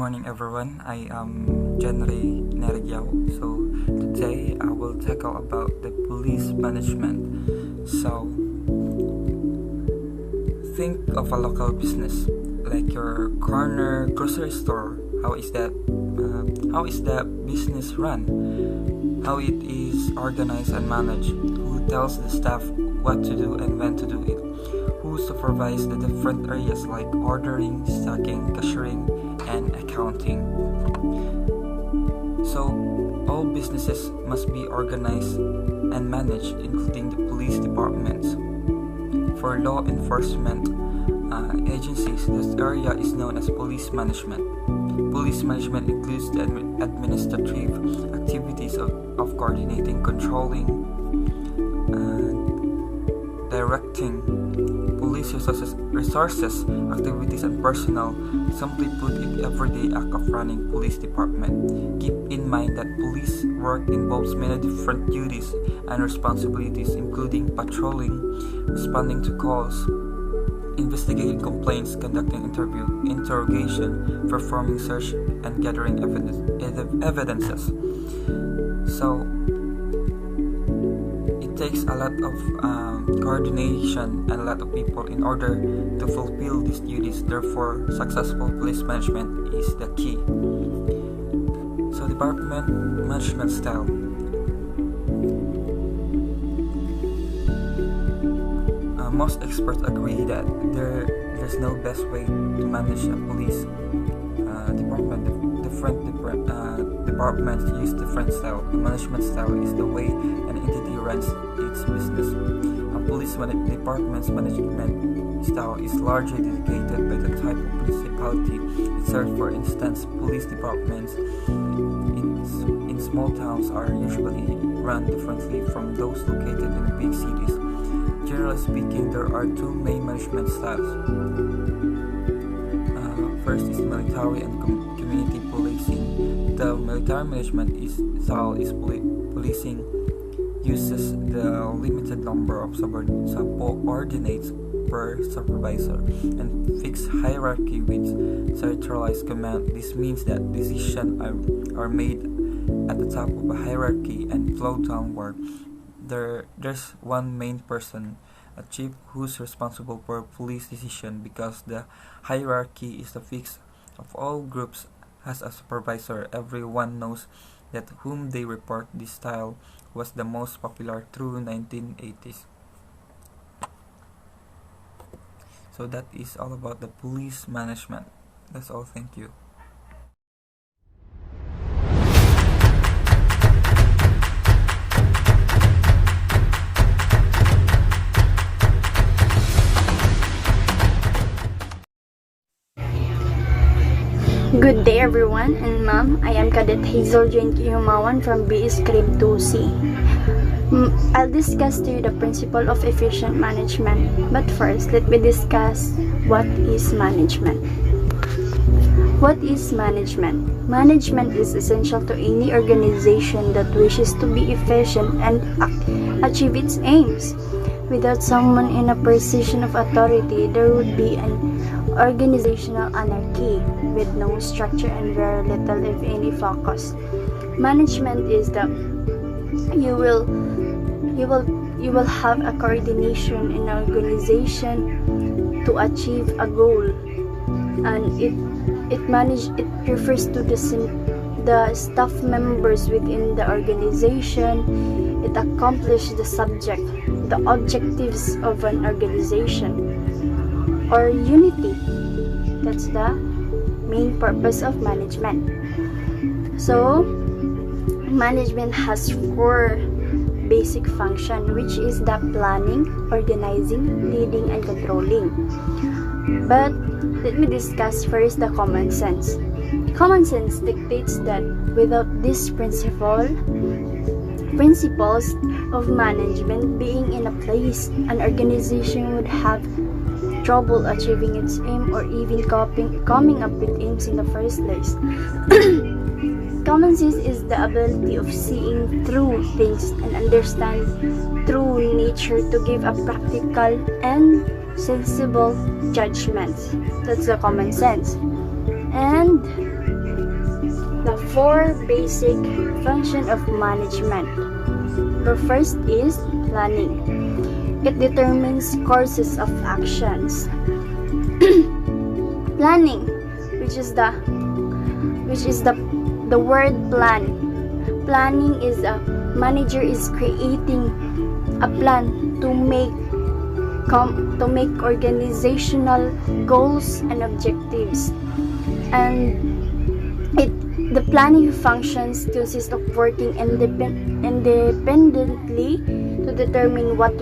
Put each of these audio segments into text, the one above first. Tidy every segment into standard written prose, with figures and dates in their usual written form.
morning, everyone. I am Jenry Nerigyao. So today I will tackle about the police management. So think of a local business like your corner grocery store. How is that? How is that business run? How it is organized and managed? Who tells the staff what to do and when to do it? Who supervises the different areas like ordering, stocking, cashiering, and accounting? So, all businesses must be organized and managed, including the police departments. For law enforcement agencies, this area is known as police management. Police management includes the administrative activities of coordinating, controlling, directing police resources, activities, and personnel. Simply put, the everyday act of running police department. Keep in mind that police work involves many different duties and responsibilities, including patrolling, responding to calls, investigating complaints, conducting interrogation, performing search, and gathering evidences. So it takes a lot of coordination and a lot of people in order to fulfill these duties. Therefore, successful police management is the key. So, department management style. Most experts agree that there's no best way to manage a police department. Different departments use different style. The management style is the way an entity runs its business. A police department's management style is largely dedicated by the type of municipality it serves. For instance, police departments in small towns are usually run differently from those located in big cities. Generally speaking, there are two main management styles. First is military and community policing. The military management style is policing uses the limited number of subordinates per supervisor and fixed hierarchy with centralized command. This means that decisions are made at the top of a hierarchy and flow downward. There's one main person, a chief, who's responsible for police decision. Because the hierarchy is the fix of all groups as a supervisor, everyone knows that whom they report. This style was the most popular through 1980s. So that is all about the police management. That's all. Thank you. Good day everyone, and ma'am, I am Cadet Hazel Jane Kihumawan from BS Crim 2C. I'll discuss to you the principle of efficient management, but first, let me discuss what is management. What is management? Management is essential to any organization that wishes to be efficient and achieve its aims. Without someone in a position of authority, there would be an organizational anarchy with no structure and very little, if any, focus. Management is the you will have a coordination in an organization to achieve a goal, and it refers to the staff members within the organization. It accomplishes the objectives of an organization, or unity. That's the main purpose of management. So, management has four basic functions, which is the planning, organizing, leading, and controlling. But let me discuss first the common sense. Common sense dictates that without these principles of management being in a place, an organization would have trouble achieving its aim or even coming up with aims in the first place. Common sense is the ability of seeing through things and understand true nature to give a practical and sensible judgment. That's the common sense. And four basic functions of management. The first is planning. It determines courses of actions. Planning, which is the word plan. Planning is a manager is creating a plan to make organizational goals and objectives, and the planning functions consist of working independently to determine what's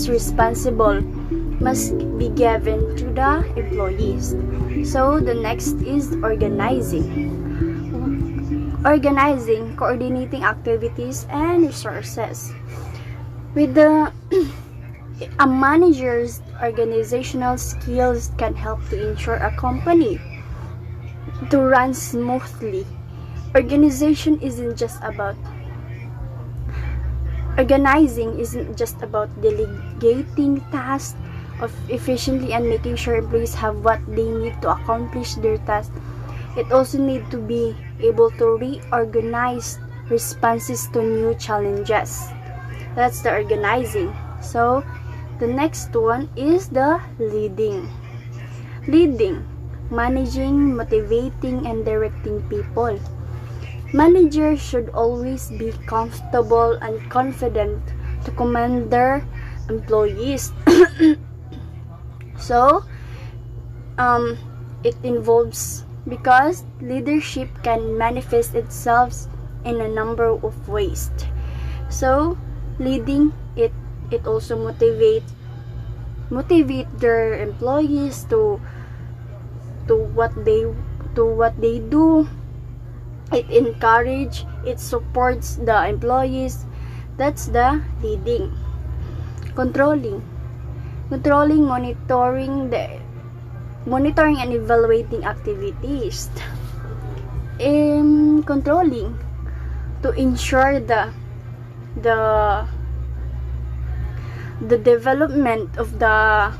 responsible must be given to the employees. So the next is organizing. Organizing, coordinating activities and resources. With a manager's organizational skills can help to ensure a company to run smoothly. Organizing isn't just about delegating tasks efficiently and making sure employees have what they need to accomplish their task. It also needs to be able to reorganize responses to new challenges. That's the organizing. So the next one is the leading. Leading, managing, motivating, and directing people. Managers should always be comfortable and confident to command their employees. So it involves, because leadership can manifest itself in a number of ways. So leading, it also motivate their employees to what they do. It encourage, it supports the employees. That's the leading. Controlling, monitoring and evaluating activities. Controlling, to ensure the development of the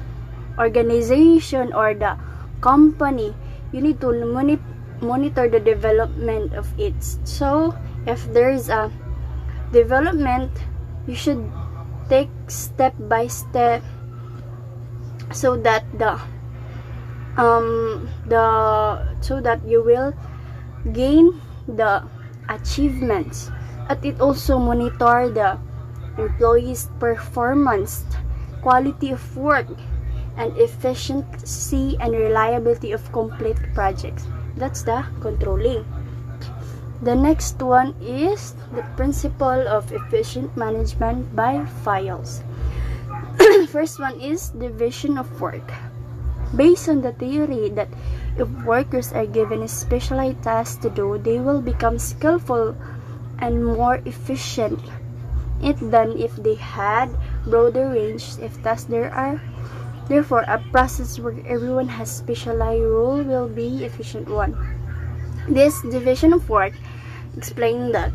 organization or the company. You need to monitor the development of it. So if there's a development, you should take step by step so that so that you will gain the achievements. And it also monitor the employees' performance, quality of work, and efficiency and reliability of complete projects. That's the controlling. The next one is the principle of efficient management by files. First one is division of work. Based on the theory that if workers are given a specialized task to do, they will become skillful and more efficient than if they had broader range of tasks. Therefore, a process where everyone has specialized role will be efficient one. This division of work explains that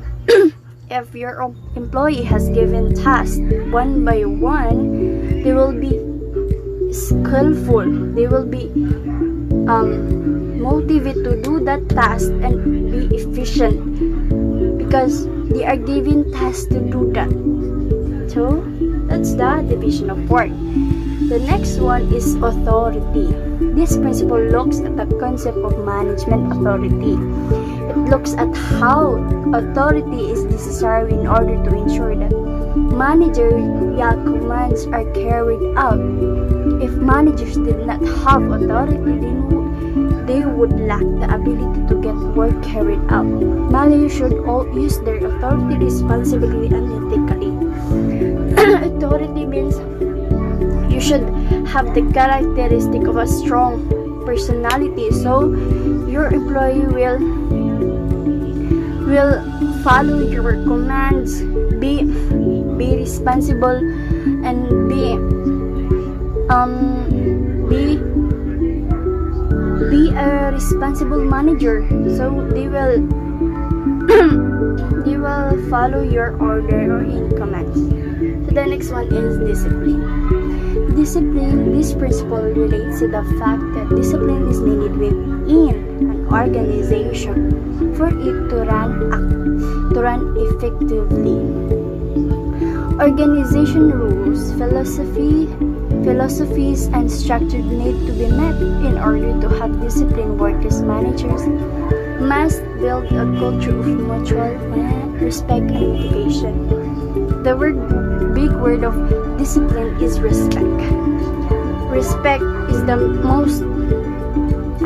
if your employee has given tasks one by one, they will be skillful. They will be motivated to do that task and be efficient because they are given tasks to do that. So that's the division of work. The next one is authority. This principle looks at the concept of management authority. It looks at how authority is necessary in order to ensure that managerial commands are carried out. If managers did not have authority, they would lack the ability to get work carried out. Managers should all use their authority responsibly and ethically. Authority means you should have the characteristic of a strong personality, so your employee will follow your commands, be responsible, and be a responsible manager. So they will they will follow your order or in commands. So the next one is discipline. Discipline, this principle relates to the fact that discipline is needed within an organization for it to run effectively. Organization rules, philosophies, and structure need to be met in order to have disciplined workers. Managers must build a culture of mutual respect and motivation. The big word of discipline is respect. Respect is the most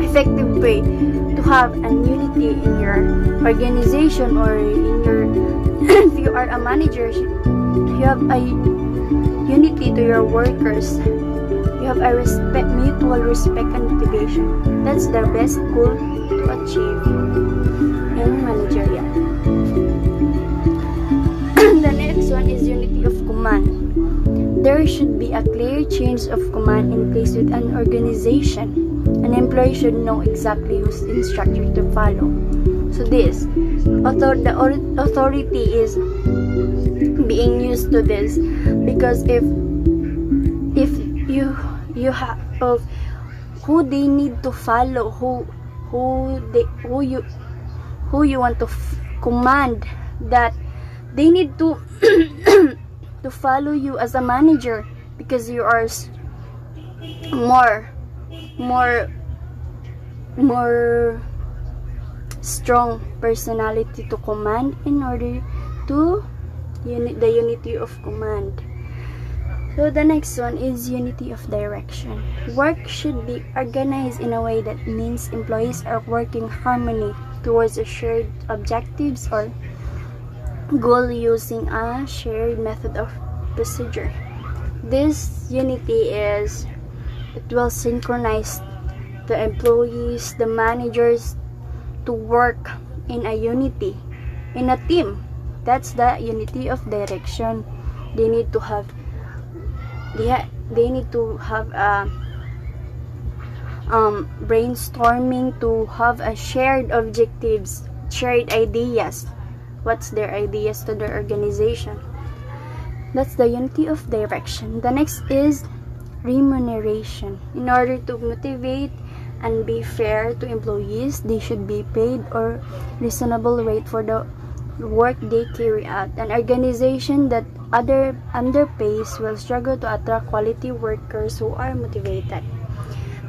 effective way to have an unity in your organization or in your if you are a manager, you have a unity to your workers. You have a mutual respect and motivation. That's the best goal to achieve in managerial. The next one is unity of command. There should be a clear change of command in place with an organization. An employee should know exactly whose instruction to follow. So the authority is being used to this, because if you have of who they need to follow, who you want to command, that they need to to follow you as a manager, because you are more strong personality to command in order to the unity of command. So the next one is unity of direction. Work should be organized in a way that means employees are working harmony towards a shared objectives or goal using a shared method of procedure. This unity it will synchronize the employees, the managers to work in a unity, in a team. That's the unity of direction. They need to have brainstorming to have a shared objectives, shared ideas. What's their ideas to their organization? That's the unity of direction. The next is remuneration. In order to motivate and be fair to employees, they should be paid a reasonable rate for the work they carry out. An organization that underpays will struggle to attract quality workers who are motivated.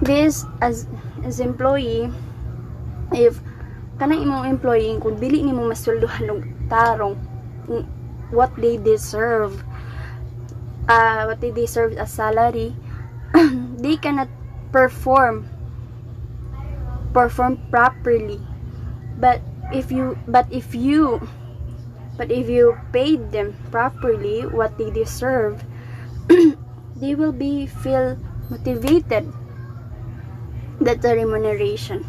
This as employee, if kanang imong employee kung dili nimo masweldohan og tarong what they deserve as salary, they cannot perform properly. But if you paid them properly what they deserve, they will feel motivated. That's a remuneration.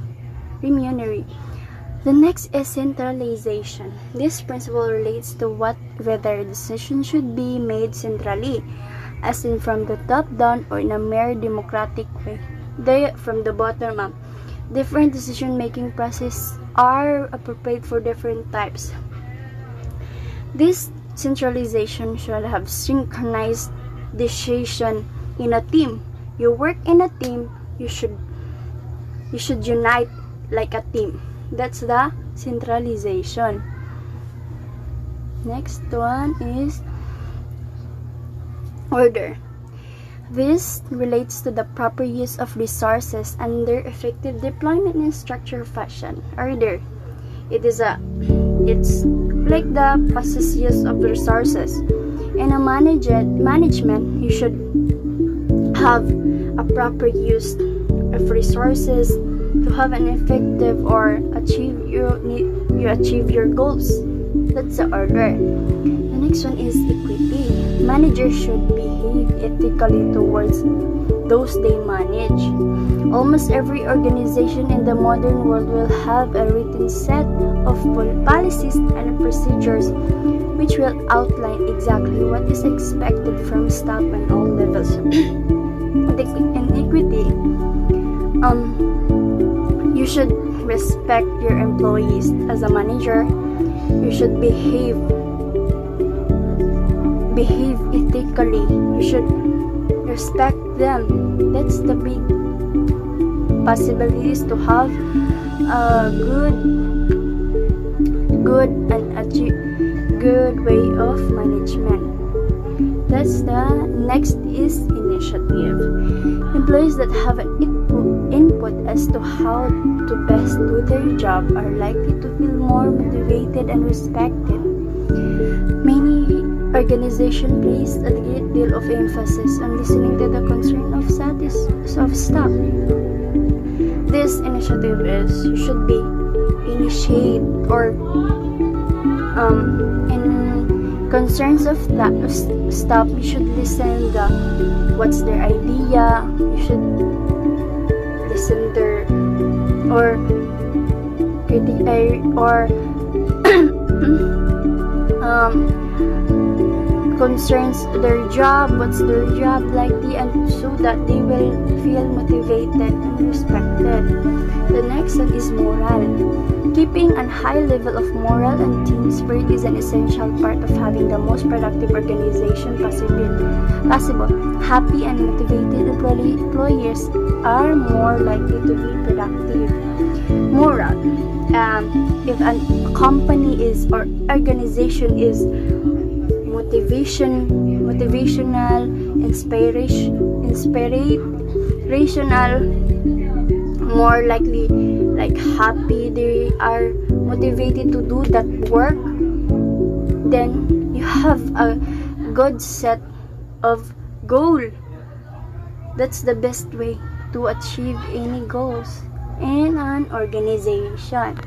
The next is centralization. This principle relates to whether decisions should be made centrally, as in from the top down, or in a mere democratic way, from the bottom up. Different decision-making processes are appropriate for different types. This centralization should have synchronized decision in a team. You work in a team, you should unite like a team. That's the centralization. Next one is order. This relates to the proper use of resources and their effective deployment in structured fashion. Order. It's like the process use of resources. In a management, you should have a proper use of resources to have an effective or achieve your goals. That's the order. The next one is equity. Managers should behave ethically towards those they manage. Almost every organization in the modern world will have a written set of policies and procedures which will outline exactly what is expected from staff on all levels. In equity, you should respect your employees. As a manager, you should behave ethically. You should respect them. That's the big possibilities to have a good way of management. That's the next is initiative. Employees that have an input as to how to best do their job are likely to feel more motivated and respected. Many organizations place a great deal of emphasis on listening to the concern of staff. This initiative should be initiate or in concerns of staff. You should listen what's their idea. You should listen their or concerns their job, what's their job likely, and so that they will feel motivated and respected. The next one is moral. Keeping a high level of moral and team spirit is an essential part of having the most productive organization possible. Happy and motivated employees are more likely to be productive. Moral. If a company is or organization is motivational, inspirational, more likely like happy, they are motivated to do that work, then you have a good set of goal. That's the best way to achieve any goals in an organization.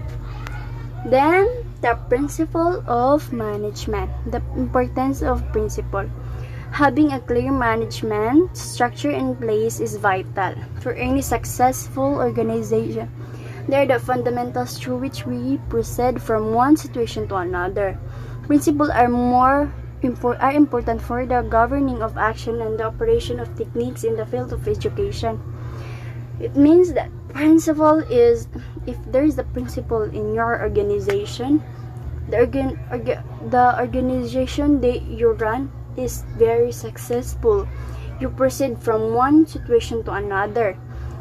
Then the principle of management. The importance of principle. Having a clear management structure in place is vital for any successful organization. They are the fundamentals through which we proceed from one situation to another. Principles are important for the governing of action and the operation of techniques in the field of education. It means that principle is, if there is a principle in your organization, the organization that you run is very successful. You proceed from one situation to another.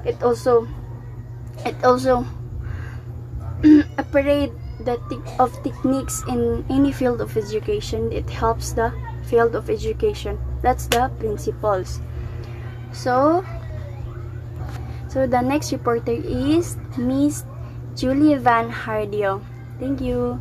It also operate of techniques in any field of education. It helps the field of education. That's the principles. So the next reporter is Miss Julie Van Hardio. Thank you.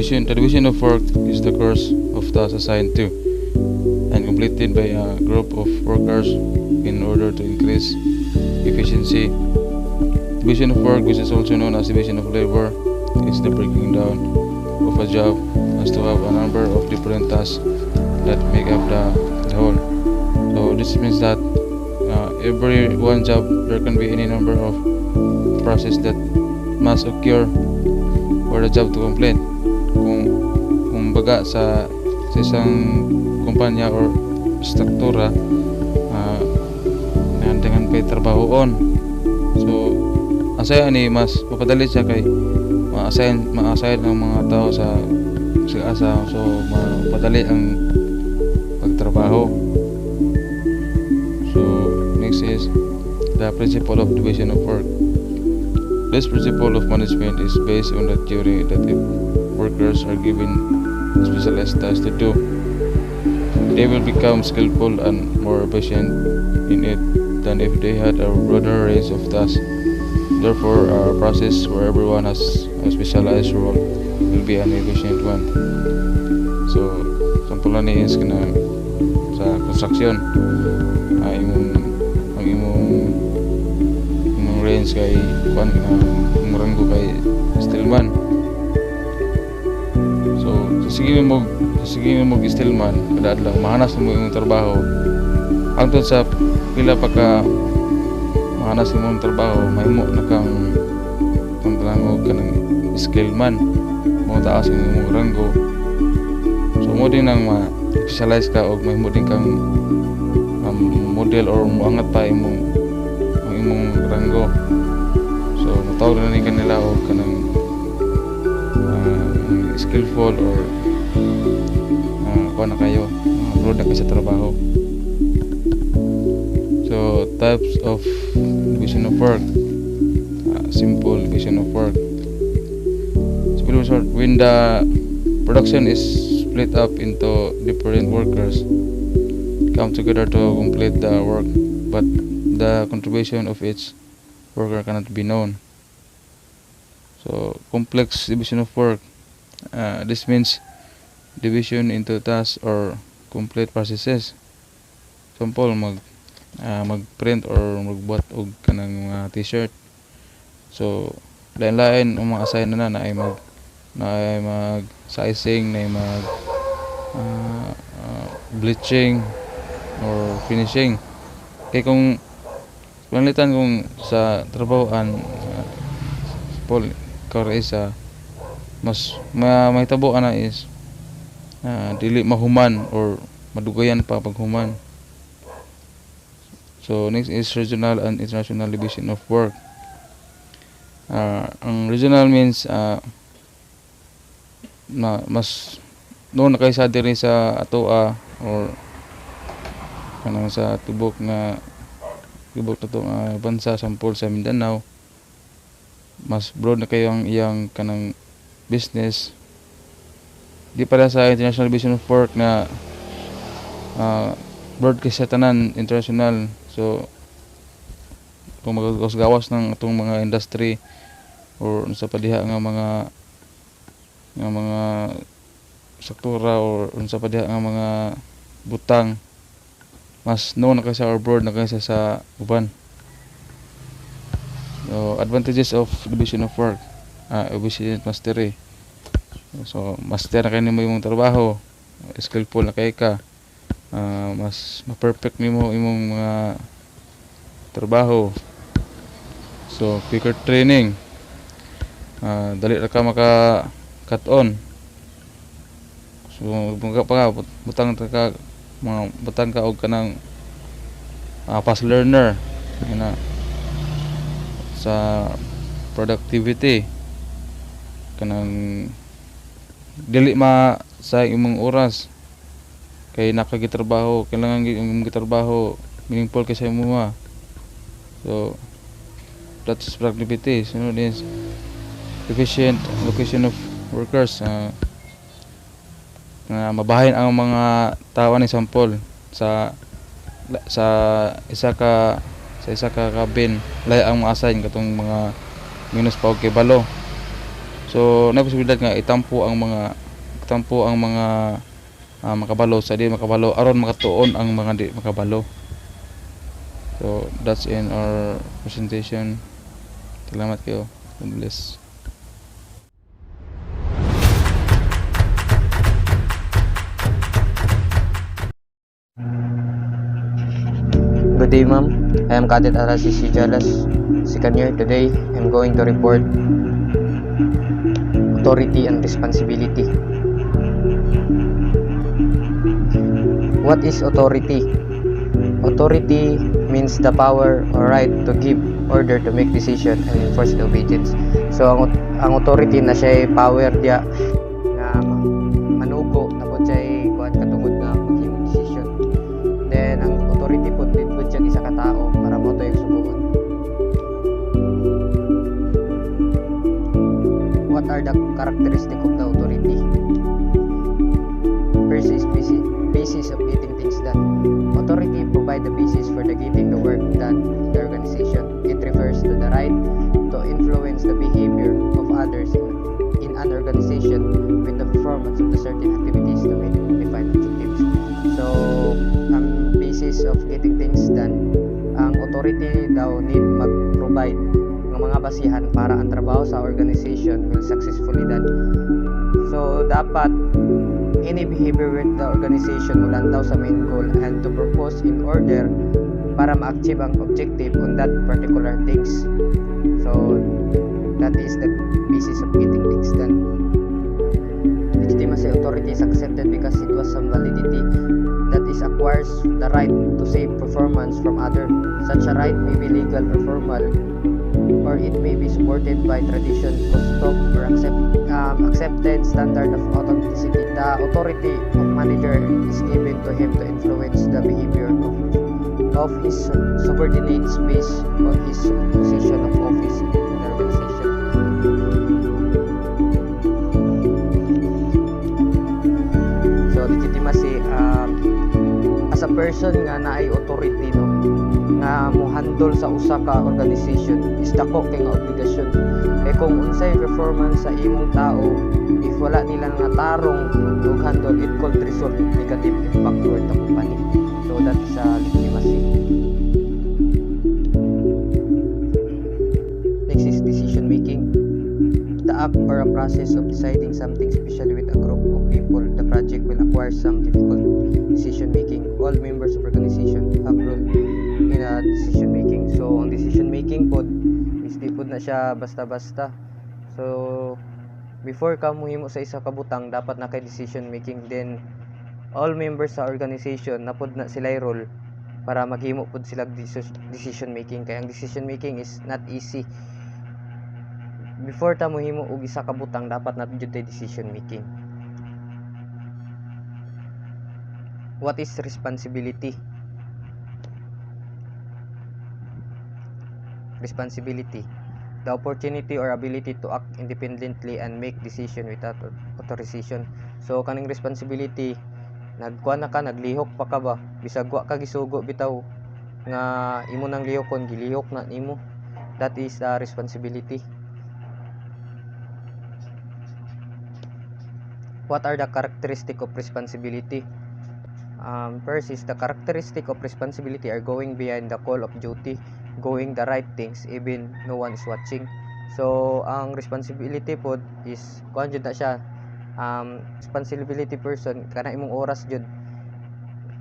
The division of work is the course of tasks assigned to and completed by a group of workers in order to increase efficiency. Division of work, which is also known as division of labor, is the breaking down of a job as to have a number of different tasks that make up the whole. So this means that every one job, there can be any number of processes that must occur for the job to complete. Kung baga sa isang kumpanya or struktura dengan pay trabahoon, so asaya ni mas mapadali siya kay ma-assign ng mga tao sa asa, so mapadali ang pagtrabaho. So next is the principle of division of work. This principle of management is based on the theory that if workers are given specialized tasks to do, they will become skillful and more efficient in it than if they had a broader range of tasks. Therefore, a process where everyone has a specialized role will be an efficient one. So, sampulan ni is kana sa construction, ang imong range kay kuan imong ranggo kay stillman. Sige mo stillman, kada adlaw mahanas mo imong trabaho. Hangtod sa pila pa ka mahanas imong trabaho, mahimo na kang kanang skillman, mo taas imong ranggo. So mo din nang ma-specialize ka o may mo din kang model or muangat pa imong ang imong ranggo. So matawag na ni kanila o kanang skillful or kuha na kayo, broad na kayo sa trabaho. So types of division of work, simple division of work. Simple short, when the production is split up into different workers come together to complete the work, but the contribution of each worker cannot be known. So complex division of work, this means division into tasks or complete processes. Example, mag-print or magbuhat og kanang t-shirt. So lain-lain ang mga assign na ay mag sizing, na ay mag bleaching or finishing. Kaya kung panalitan kung sa trabahoan, Paul isa mas mahitabo ana is dili mahuman or madugayan pa paghuman. So next is regional and international division of work. Ang regional means na mas noon na kayo sa diri sa atoa or kanang sa tubok na to bansa, sampol sa Mindanao, mas broad na kayo ang iyang kanang business. Di para sa international division of work na broad kasi sa tanan international. So kung magawas ng atong mga industry or sa padiha nga mga sektora or sa padiha nga mga butang, mas known na kasi or broad na kasi sa uban. So advantages of division of work, efficient mastery. So master na kayo nimo imong trabaho, skillful na kayo ka, mas ma-perfect nimo imong mga trabaho. So quicker training, dali ra ka maka cut on. So butang ka og kanang fast learner ina sa productivity, kanang dili ma sa imong oras kay nakagitrabaho, kailangan imong gitrabaho meaningful kay sa imong. So that's productivity. So this efficient allocation of workers, na mabahin ang mga tao ni sample sa isa ka cabin, lay ang ma-assign katong mga minus pa og kay balo. So na posibilidad nga itampo ang mga makabalo sa di makabalo aron makatuon ang mga di makabalo. So that's in our presentation. Salamat kayo. God bless. Good day, ma'am. I am Cadet RCC Jalas, second year. Today, I'm going to report authority and responsibility. What is authority? Authority means the power or right to give order, to make decision and enforce the obedience. So ang authority na siya power dia nga manugo na po siya kuan katungod nga maghimo decision. Then ang authority po dito siya isa ka tao para mo to yung subukan. What are the characteristics of the authority? First is basis of getting things done. Authority provide the basis for getting the work done in the organization. It refers to the right to influence the behavior of others in an organization with the performance of the certain activities to meet defined objectives. So, ang basis of getting things done, ang authority daw need mag-provide ng mga basihan para ang trabaho sa organization will successfully done. So, dapat any behavior with the organization mulantaw sa main goal and to propose in order para ma-achieve ang objective on that particular things. So that is the basis of getting things done. Legitimate authority is accepted because it was some validity that is acquires the right to save performance from other. Such a right may be legal or formal, or it may be supported by tradition, custom, or accepted standard of authenticity. The authority of manager is given to him to influence the behavior of his subordinates based on his position of office in the organization. So legitimacy, as a person nga naay authority, no, nga mo handle sa usa ka organization is dako kay nga obligasyon. Kay kung unsay performance sa imong tao, if wala nila nga tarong ug handle, it could result in negative impact toward the company. So that is legitimacy. Next is decision making. The act or a process of deciding something, especially with a group of people. The project will acquire some difficult decision making. All members of organization have role in a decision making. So ang decision making pod is di pod na siya basta-basta. So before ka muhimo sa isa ka butang, dapat na kay decision making. Then all members sa organization napod na sila role para maghimo pod sila decision making. Kaya ang decision making is not easy. Before ta mohimo og isa ka butang, dapat na jud decision making. What is responsibility? Responsibility, the opportunity or ability to act independently and make decision without authorization. So kaning responsibility, nagkuha na ka, naglihok pa ka ba, bisag wa ka gisugo bitaw nga imo nang lihokon, gilihok na nimo. That is responsibility. What are the characteristics of responsibility? First is the characteristic of responsibility are going beyond the call of duty, going the right things even no one is watching. So ang responsibility pod is kuan jud na siya, responsibility person kana imong oras jud,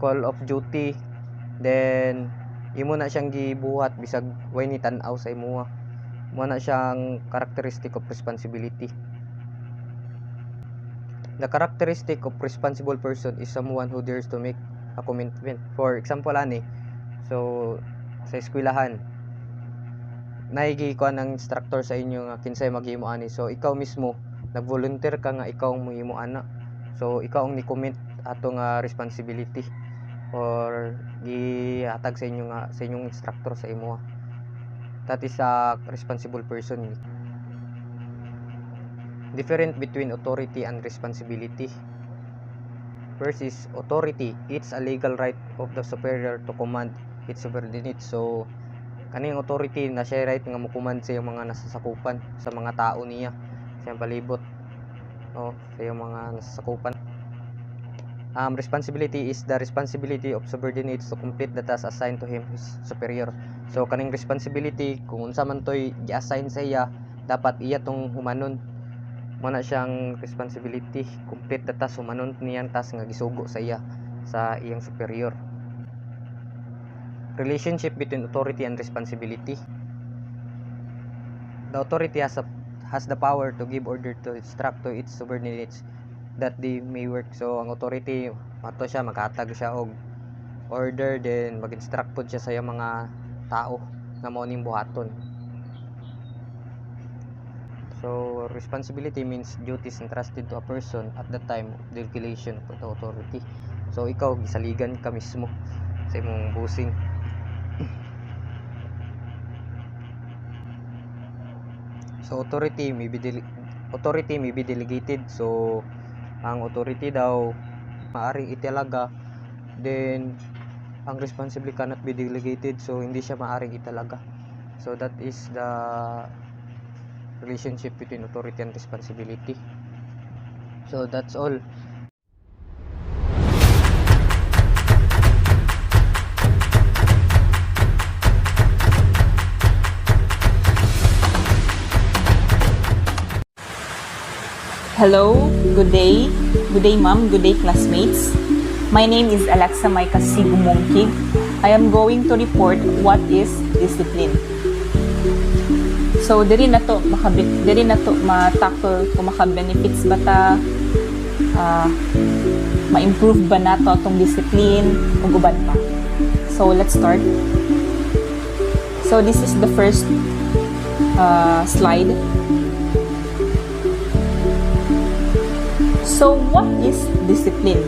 call of duty, then imo na siyang gibuhat bisag way ni tan-aw sa imo. Mo na siyang characteristic of responsibility. The characteristic of responsible person is someone who dares to make a commitment. For example ani, so sa eskwelahan naigi ko ang instructor sa inyo nga kinsay maghimo ani, so ikaw mismo nag-volunteer ka nga ikaw ang mohimo ana. So ikaw ang ni-commit ato nga responsibility or gihatag sa inyo nga sa inyong instructor sa imo. That is a responsible person. Difference between authority and responsibility. First is authority. It's a legal right of the superior to command its subordinates. So kaning authority na siya right nga mo-command sa iyang mga nasasakupan, sa mga tao niya, sa iyang palibot, sa iyang mga nasasakupan. Responsibility is the responsibility of subordinates to complete the task assigned to him, his superior. So kaning responsibility, kung unsa man toy gi-assign sa iya, dapat iya tong humanon. Muna siyang responsibility, complete the task, humanon niyang task nga gisugo sa iya, sa iyang superior. Relationship between authority and responsibility. The authority has the power to give order to instruct to its subordinates that they may work. So ang authority mato siya, maghatag siya og order, then mag-instruct pod siya sa iyang mga tao nga mao ning buhaton. So responsibility means duties entrusted to a person at the time of delegation of the authority. So ikaw gisaligan ka mismo sa imong bossing. So authority may be delegated. So ang authority daw maaring italaga, then ang responsibility cannot be delegated, so hindi siya maaring italaga. So that is the relationship between authority and responsibility. So that's all. Hello, good day. Good day, ma'am. Good day, classmates. My name is Alexa Maika Sigumongkig. I am going to report what is discipline. So, diri na to matackle kung maka-benefits ba ta ma-improve ba nato atong discipline ug uban pa. So let's start. So this is the first slide. So what is discipline?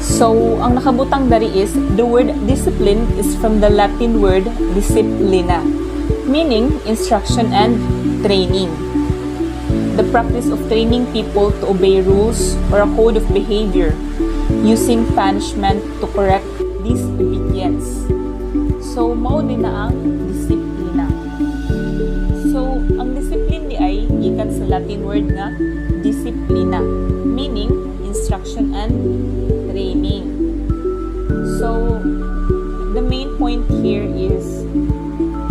So ang nakabutang dari is the word discipline is from the Latin word disciplina, meaning instruction and training. The practice of training people to obey rules or a code of behavior using punishment to correct disobedience. So, mao din na ang disiplina. So, ang discipline di ay gikan sa Latin word nga disciplina, meaning instruction and training. So, the main point here is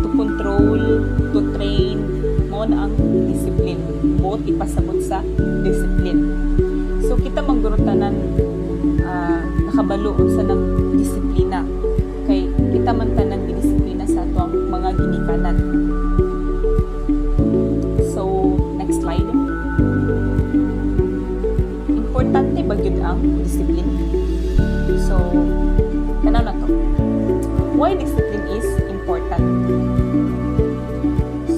to control, to train, mao na ang discipline. Both ipasabot sa discipline. So, kita magdurutanan nakabalo unsa ng disiplina. Kay kita man tanan disiplina sa ato ang mga ginikanan. So, next slide. Importante ba gyud ang discipline? So, tanaw na to. Why discipline is important?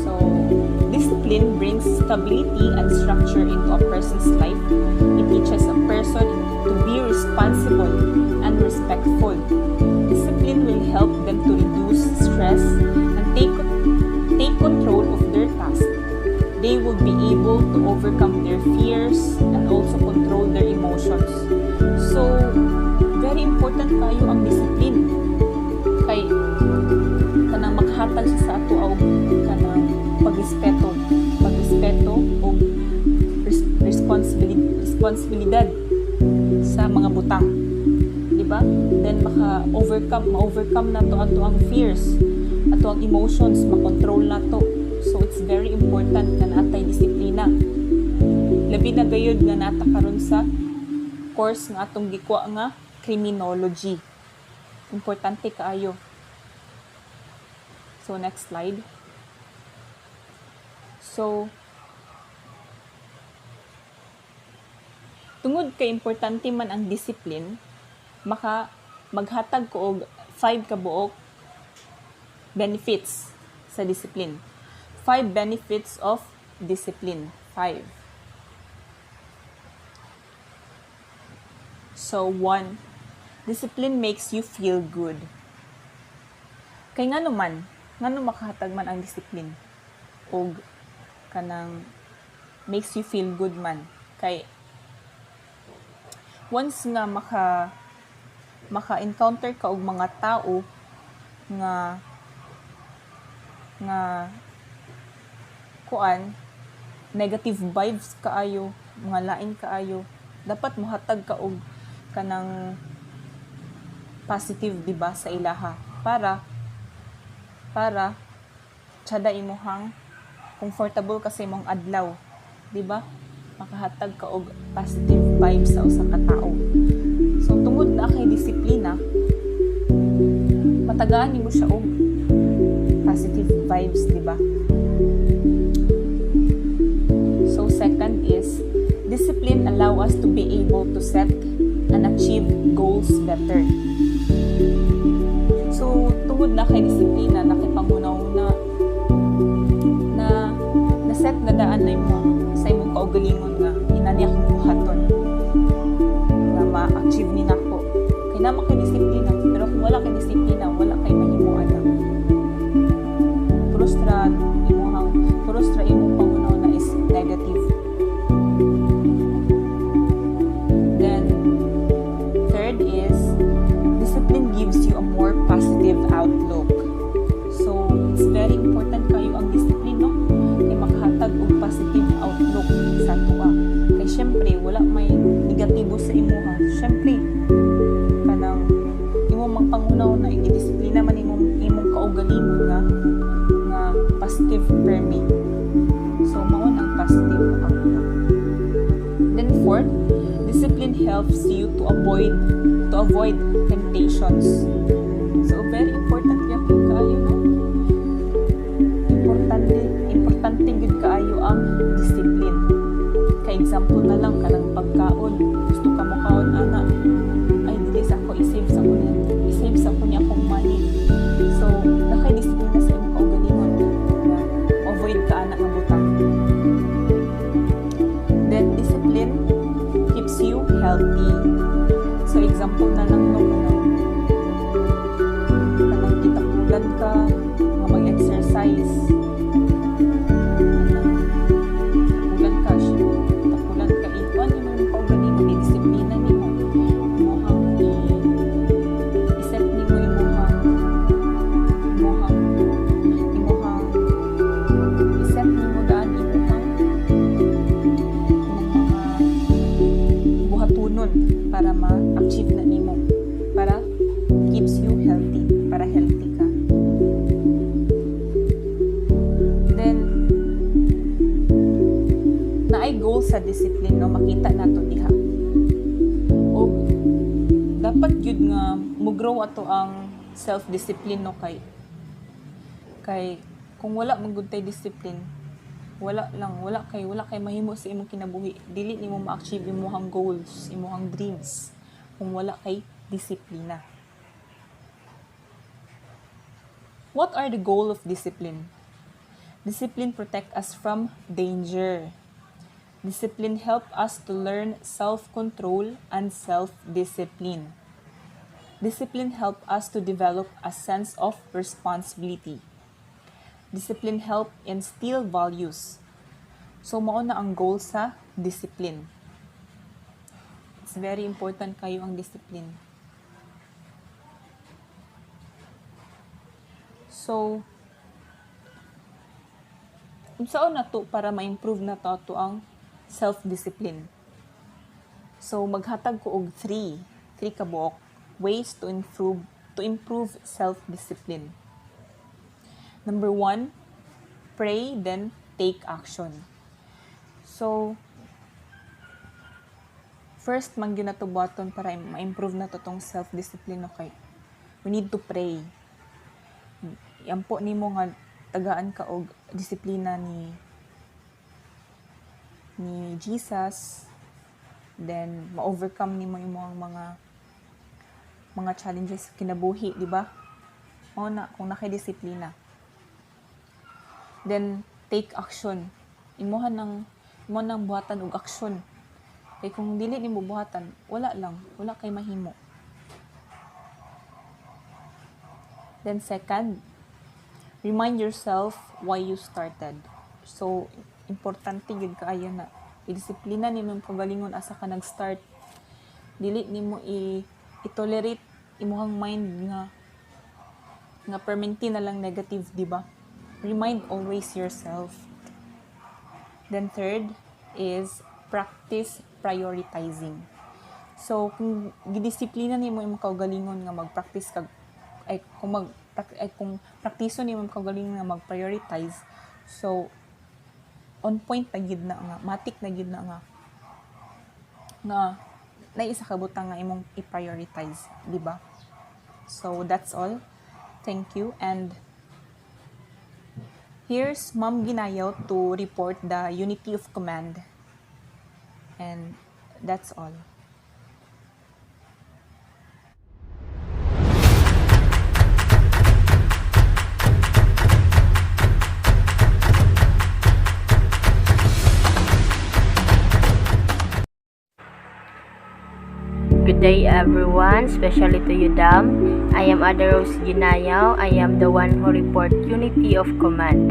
So, discipline brings stability and structure into a person's life. It teaches a person to be responsible and respectful. Discipline will help them to reduce stress and take control of their tasks. They will be able to overcome their fears and also control their emotions. So, very important kayo ang discipline. Kay kanang makahatag siya sa ato og kanang pagrespeto o responsibilidad sa mga butang, di ba? Then ma-overcome na to ato ang fears, ato ang emotions, makontrol na to. So it's very important na natay disiplina. Labi na gayud nga nata karon sa course nga atong gikuha nga criminology. Importante kaayo. So next slide. So tungod kay importante man ang discipline, maghatag ko og 5 kabuok benefits sa discipline. 5 benefits of discipline. 5. So 1, discipline makes you feel good. Kay ngano makahatag man ang discipline og kanang makes you feel good man. Kay once nga maka-encounter ka og mga tao nga kuan negative vibes kaayo, mga lain kaayo, dapat mohatag ka og kanang positive, diba, sa ilaha para tsada imuhang comfortable kasi mong adlaw, diba, makahatag ka og positive vibes sa usa ka tao. So tungod na kay disiplina, matagaan nimo siya og positive vibes, diba? So second is discipline allow us to be able to set and achieve goals better. So tungod na kay disiplina, nakipangunaw na set na daan na mo sa imong kaugalingon nga inani akong buhaton nga ma-achieve ni nako. Kay naman kay disiplina, pero kung wala kay disiplina, wala kay mahimuan lang. Frustra imong pangunaw na is negative. Then third is discipline gives you a more positive outlook. So it's very important kayo ang discipline, no? Kay makahatag og positive outlook sa tuwa. Kay syempre wala may negatibo sa imuha. Syempre kanang imong mangpangunaw na i-disiplina man imong kaugalingon nga positive permit. So mao ang positive outlook. Then fourth, discipline helps you to avoid temptations. So very important yan kaayo, no? Importante gud kaayo ang discipline. example na lang kanang pagkaon, gusto ka mo kaon ana, ay dili sa ako i-save sa ko niya akong money. So nakay disiplina sa imong kaugalingon na avoid ka ana nga butang. Then discipline keeps you healthy. So example na lang no, kanang gitapulan ka nga mag-exercise, para ma-achieve na nimo, para keeps you healthy, para healthy ka. Then naay goal sa discipline no, makita nato diha. O dapat gyud nga mo-grow ato ang self-discipline no, kay kung wala man gud tay discipline, wala kay mahimo sa imong kinabuhi, dili nimo ma-achieve imong goals, imong dreams kung wala kay disiplina. What are the goal of discipline? Discipline protect us from danger. Discipline help us to learn self-control and self-discipline. Discipline help us to develop a sense of responsibility. Discipline help instill values. So, mao na ang goal sa discipline. It's very important kayo ang discipline. So, unsaon na to para ma-improve na to ang self-discipline? So, maghatag ko og 3 kabuok ways to improve self-discipline. Number 1, pray, then take action. So, first, manginatubuaton para ma-improve na to tong self-discipline, okay? We need to pray. Yan po nimo nga tagaan ka og disiplina ni Jesus. Then, ma-overcome nimo imong mga challenges kinabuhi, di ba? O na, kung nakidisiplina. Then, take action. Imo nang buhatan og action. Kay kung dili nimo buhatan, wala kay mahimo. Then second, remind yourself why you started. So, importante gyud kaayo na i-disiplina nimo ang kagalingon asa ka nag-start. Dili nimo i-tolerate imong mind nga permanente na lang negative, di ba? Remind always yourself. Then third is practice prioritizing. So kung gidisiplina nimo imong kaugalingon nga mag-practice kung praktiso nimo imong kaugalingon nga mag-prioritize, so on point na gid na nga, matik na gid na nga naisa ka butang nga imong i-prioritize, di ba? So that's all. Thank you, and here's Ma'am Ginayaw to report the unity of command. And that's all. Good day everyone, especially to you Dam. I am Ada Rose Ginayaw. I am the one who report unity of command.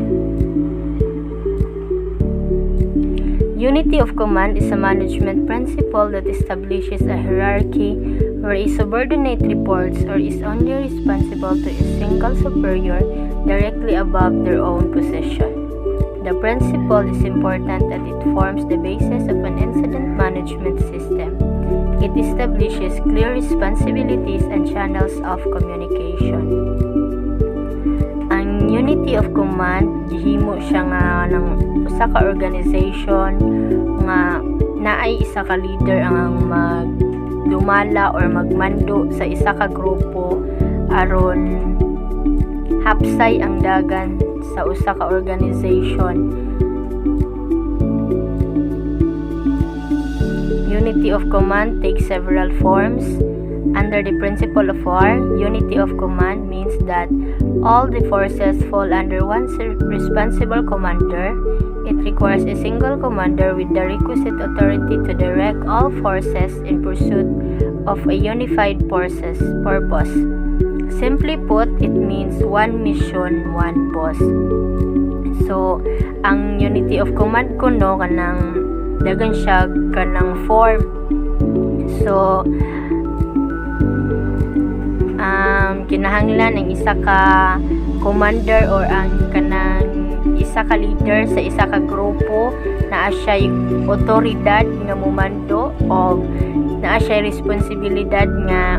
Unity of command is a management principle that establishes a hierarchy where a subordinate reports or is only responsible to a single superior directly above their own position. The principle is important as it forms the basis of an incident management system. It establishes clear responsibilities and channels of communication. Ang unity of command, gihimo siya nga ng usa ka organization nga naay isa ka leader ang magdumala or magmando sa isa ka grupo aron hapsay ang dagan sa usa ka organization unity of command takes several forms. Under the principle of war, unity of command means that all the forces fall under one responsible commander. It requires a single commander with the requisite authority to direct all forces in pursuit of a unified purpose. Simply put, it means one mission, one boss. So, ang unity of command ko no, kanang dagan siya kanang form. So, kinahanglan ang isa ka commander or ang kanang isa ka leader sa isa ka grupo na siya yung otoridad nga mumando o na siya responsibilidad nga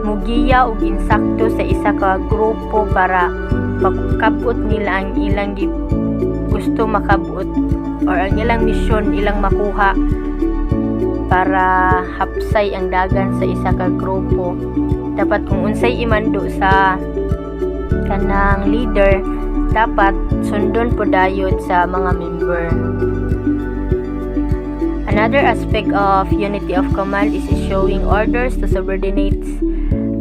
mugiya o ginsakto sa isa ka grupo para makabot nila ang ilang gusto makabot or ang ilang mission ilang makuha para hapsay ang dagan sa isa ka grupo. Dapat kung unsay imando sa kanang leader, dapat sundon po dayod sa mga member. Another aspect of unity of command is showing orders to subordinates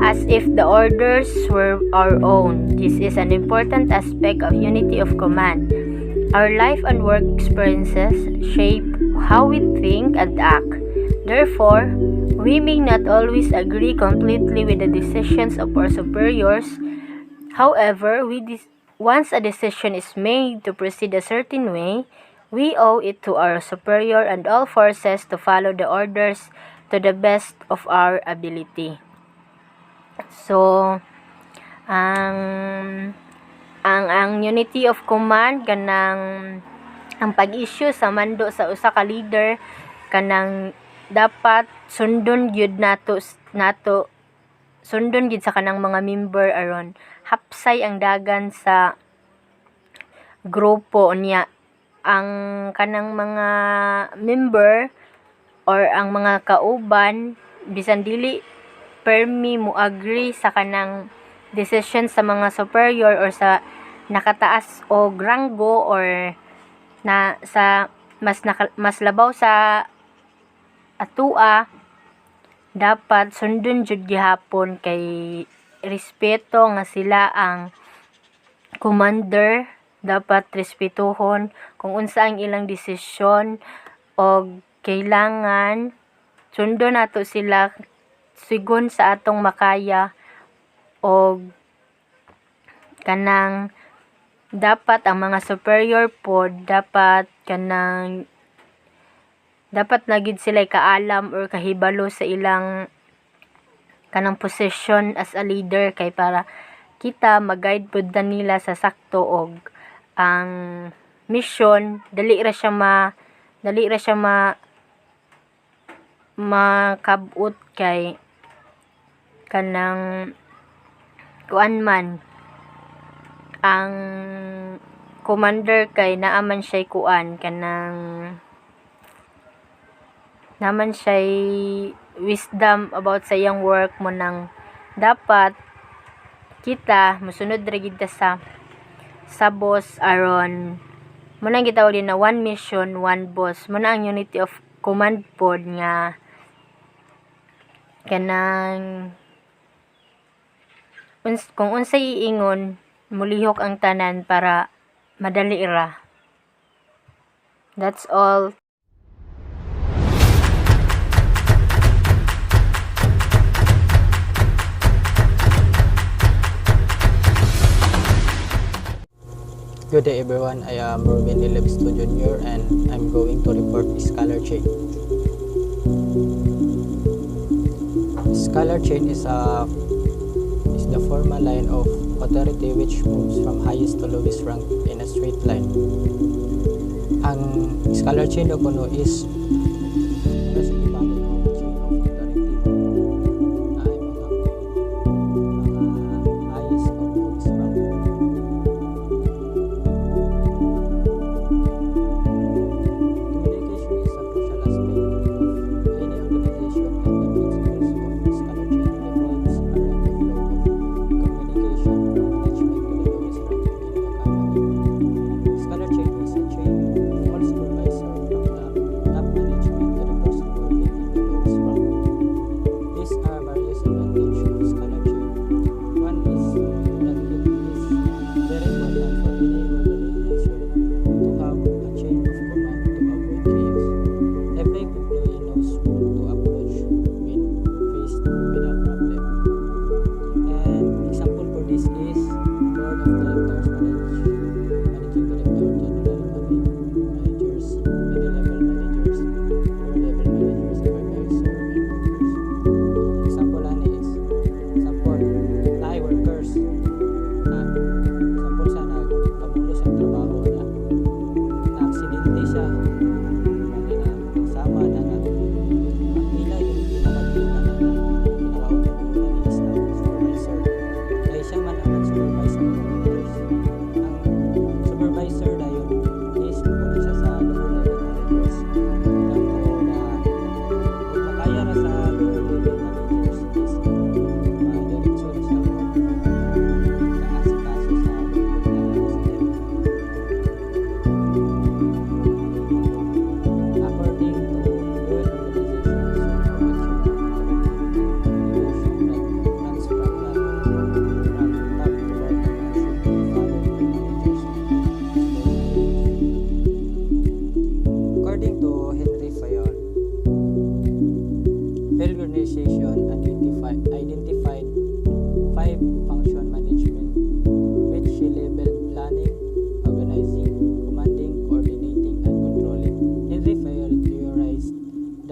as if the orders were our own. This is an important aspect of unity of command. Our life and work experiences shape how we think and act. Therefore, we may not always agree completely with the decisions of our superiors. However, once a decision is made to proceed a certain way, we owe it to our superior and all forces to follow the orders to the best of our ability. So, ang unity of command kanang ang pag-issue sa mando sa usa ka leader kanang dapat sundon gyud nato sundon gyud sa kanang mga member aron hapsay ang dagan sa grupo niya. Ang kanang mga member or ang mga kauban bisan dili permi mo agree sa kanang decision sa mga superior or sa nakataas o ranggo or na sa mas labaw sa atua, dapat sundon jud gihapon kay respeto nga sila ang commander. Dapat respetuhon kung unsa ang ilang desisyon o kailangan sundon nato sila sigon sa atong makaya o kanang dapat ang mga superior pod dapat nagid sila kaalam or kahibalo sa ilang kanang position as a leader kay para kita mag-guide pod nila sa sakto og ang mission dali ra siya makabut kay kanang kuan man ang commander kay naaman siya kuan kanang naman siya wisdom about sa iyang work mo nang dapat kita musunod ra gid sa boss aron mo nang gitawag din na one mission one boss mo na ang unity of command pod nga kanang kung unsay iingon mulihok ang tanan para madali ra. That's all. Good day everyone, I am Ruben Levisto Jr. and I'm going to report the scholar chain. Scholar chain is the formal line of authority which moves from highest to lowest rank in a straight line. Ang scholar chain o kuno is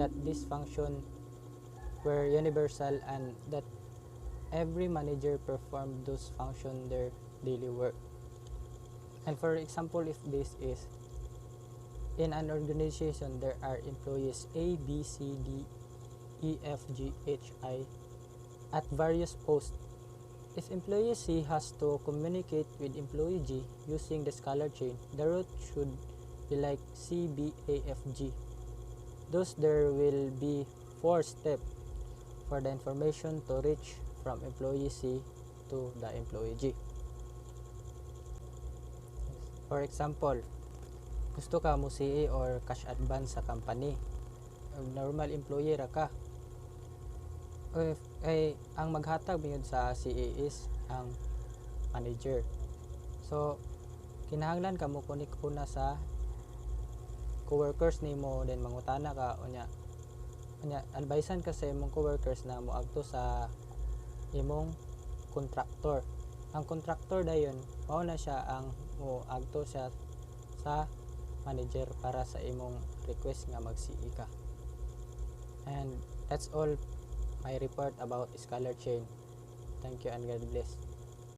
that this function were universal and that every manager performed those function their daily work. And for example, if this is in an organization, there are employees A, B, C, D, E, F, G, H, I at various posts. If employee C has to communicate with employee G using the scalar chain, the route should be like C, B, A, F, G. Thus, there will be 4 steps for the information to reach from employee C to the employee G. For example, gusto ka mo CA or cash advance sa company. Normal employee ra ka. Ang maghatag bingod sa CA is ang manager. So, kinahanglan ka mo kunik una sa coworkers nimo, then mangutana ka unya advisean ka sa imong coworkers na moadto sa imong contractor. Ang contractor dayon mao na siya ang moadto siya sa manager para sa imong request nga mag-CE ka. And that's all my report about scalar chain. Thank you and God bless.